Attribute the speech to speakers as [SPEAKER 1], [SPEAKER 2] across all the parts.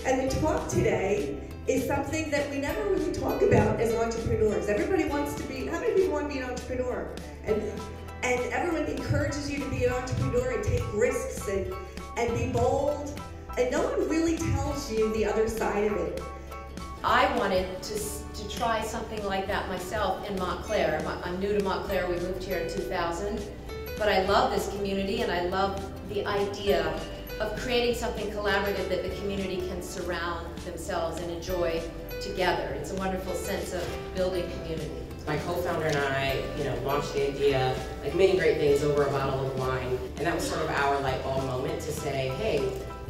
[SPEAKER 1] And the talk today is something that we never really talk about as entrepreneurs. Everybody wants to be, how many people want to be an entrepreneur? And everyone encourages you to be an entrepreneur and take risks and be bold. And no one really tells you the other side of it.
[SPEAKER 2] I wanted to try something like that myself in Montclair. I'm new to Montclair, we moved here in 2000. But I love this community and I love the idea of creating something collaborative that the community can surround themselves and enjoy together. It's a wonderful sense of building community.
[SPEAKER 3] My co-founder and I, launched the idea, like many great things, over a bottle of wine, and that was sort of our light bulb moment to say, hey,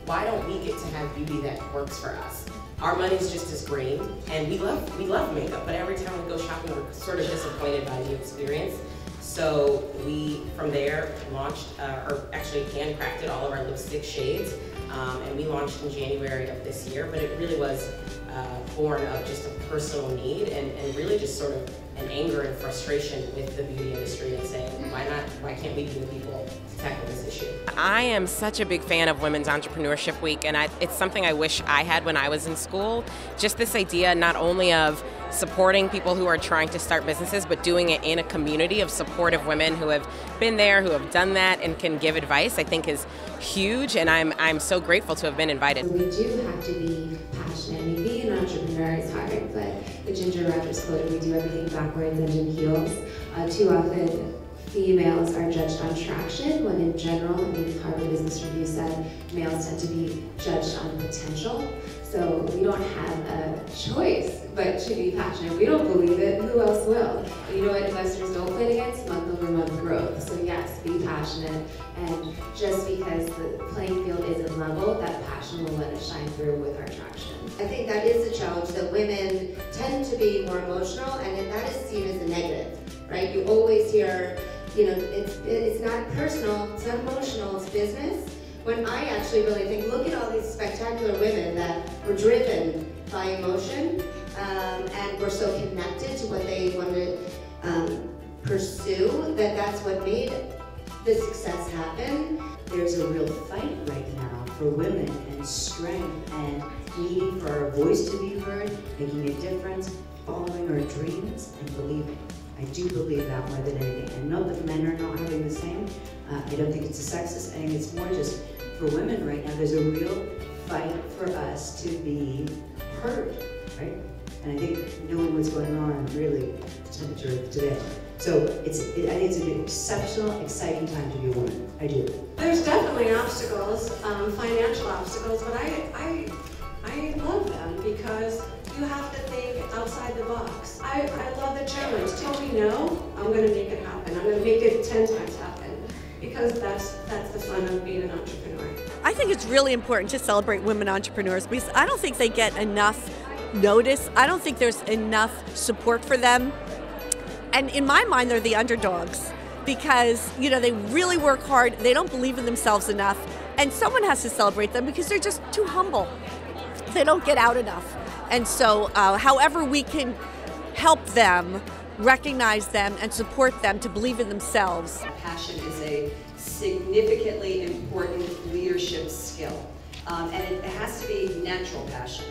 [SPEAKER 3] why don't we get to have beauty that works for us? Our money's just as green, and we love makeup, but every time we go shopping, we're sort of disappointed by the experience. So we, from there, launched, or actually handcrafted all of our lipstick shades, and we launched in January of this year, but it really was born of just a personal need and really just sort of an anger and frustration with the beauty industry and saying, why can't we be the people to tackle this issue? I am such a big fan of Women's Entrepreneurship Week, and it's something I wish I had when I was in school. Just this idea not only of supporting people who are trying to start businesses, but doing it in a community of supportive women who have been there, who have done that, and can give advice, I think is huge, and I'm so grateful to have been invited.
[SPEAKER 4] We do have to be passionate. I mean, being an entrepreneur is hard, but the Ginger Rogers Code, we do everything backwards and in heels. Too often, females are judged on traction, when in general, I mean, Harvard Business Review said males tend to be judged on potential. So we don't have a choice but to be passionate. We don't believe it, who else will? And you know what investors don't play against? Month-over-month growth. So yes, be passionate, and just because the playing field isn't level, that passion will let us shine through with our traction.
[SPEAKER 5] I think that is a challenge, that women tend to be more emotional, and that is seen as a negative, right? You always hear, it's not personal, it's not emotional, it's business. When I actually really think, look at all these spectacular women that were driven by emotion, and were so connected to what they wanted to pursue, that's what made the success happen.
[SPEAKER 6] There's a real fight right now for women and strength and needing for our voice to be heard, making a difference, following our dreams, and believing. I do believe that more than anything. And not that men are not having the same. I don't think it's a sexist thing. It's more just for women right now. There's a real fight for us to be heard, right? And I think knowing what's going on, really, the temperature of today. So I think it's an exceptional, exciting time to be a woman. I do.
[SPEAKER 7] There's definitely obstacles, financial obstacles, but I love them because you have to think outside the box. I love the challenge. Tell me no, I'm going to make it happen. I'm going to make it 10 times happen, because that's the fun of being an entrepreneur.
[SPEAKER 8] I think it's really important to celebrate women entrepreneurs because I don't think they get enough notice. I don't think there's enough support for them. And in my mind, they're the underdogs because, they really work hard. They don't believe in themselves enough. And someone has to celebrate them because they're just too humble. They don't get out enough. And so however we can help them, recognize them, and support them to believe in themselves.
[SPEAKER 9] Passion is a significantly important leadership skill. And it has to be natural passion.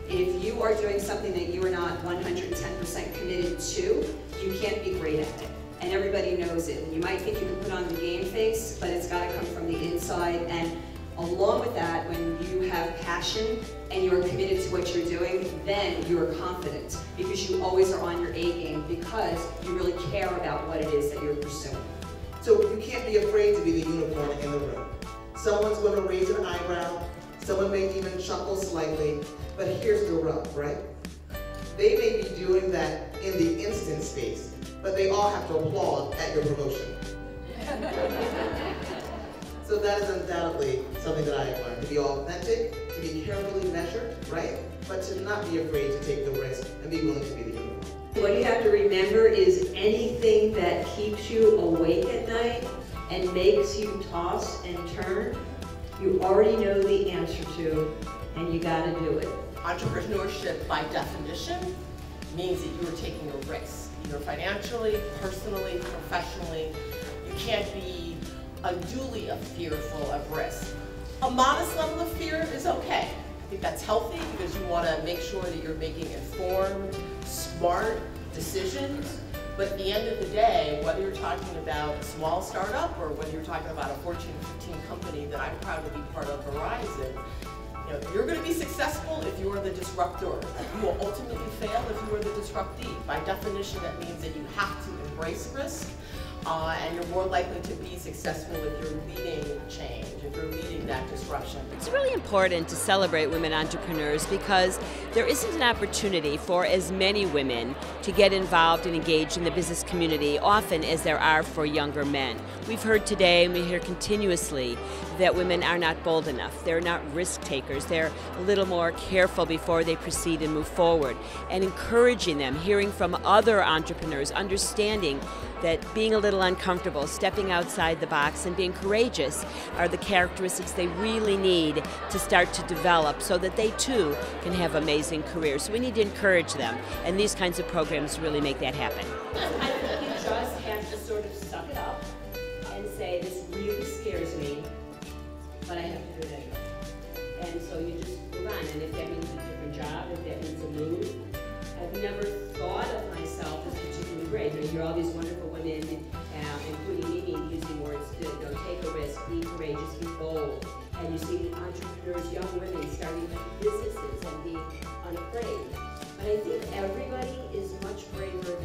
[SPEAKER 9] If you are doing something that you are not 110% committed to, you can't be great at it. And everybody knows it. You might think you can put on the game face, but it's got to come from the inside. And along with that, when you have passion and you are committed to what you're doing, then you are confident because you always are on your A game because you really care about what it is that you're pursuing.
[SPEAKER 10] So you can't be afraid to be the unicorn in the room. Someone's going to raise an eyebrow, someone may even chuckle slightly, but here's the rub, right? They may be doing that in the instant space, but they all have to applaud at your promotion. So that is undoubtedly something that I have learned, to be authentic, to be carefully measured, right? But to not be afraid to take the risk and be willing to be the unicorn.
[SPEAKER 9] What you have to remember is anything that keeps you awake at night and makes you toss and turn, you already know the answer to, and you gotta do it.
[SPEAKER 11] Entrepreneurship, by definition, means that you are taking a risk, either financially, personally, professionally. You can't be unduly fearful of risk. A modest level of fear is okay. I think that's healthy because you want to make sure that you're making informed, smart decisions. But at the end of the day, whether you're talking about a small startup or whether you're talking about a Fortune 15 company that I'm proud to be part of, Verizon, you're going to be successful if you are the disruptor. You will ultimately fail if you are the disruptee. By definition, that means that you have to embrace risk, and you're more likely to be successful if you're leading change, if you're leading that disruption.
[SPEAKER 12] It's really important to celebrate women entrepreneurs because there isn't an opportunity for as many women to get involved and engaged in the business community often as there are for younger men. We've heard today and we hear continuously that women are not bold enough. They're not risk takers. They're a little more careful before they proceed and move forward. And encouraging them, hearing from other entrepreneurs, understanding that being a little uncomfortable, stepping outside the box and being courageous are the characteristics they really need to start to develop so that they too can have amazing careers. So we need to encourage them, and these kinds of programs really make that happen.
[SPEAKER 6] I think you just have to sort of suck it up and say, this really scares me, but I have to do it anyway. And so you just move on, and if that means a different job, if that means a move, I've never thought of myself as particularly brave. You hear all these wonderful women, including me, using words to take a risk, be courageous, be bold. And you see entrepreneurs, young women starting businesses and being unafraid. But I think everybody is much braver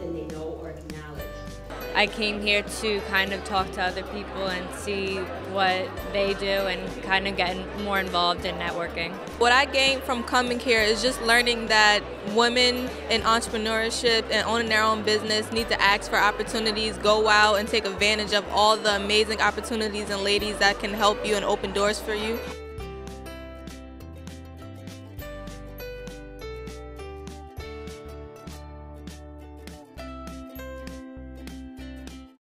[SPEAKER 6] than they know or acknowledge.
[SPEAKER 13] I came here to kind of talk to other people and see what they do and kind of get more involved in networking.
[SPEAKER 14] What I gained from coming here is just learning that women in entrepreneurship and owning their own business need to ask for opportunities, go out and take advantage of all the amazing opportunities and ladies that can help you and open doors for you.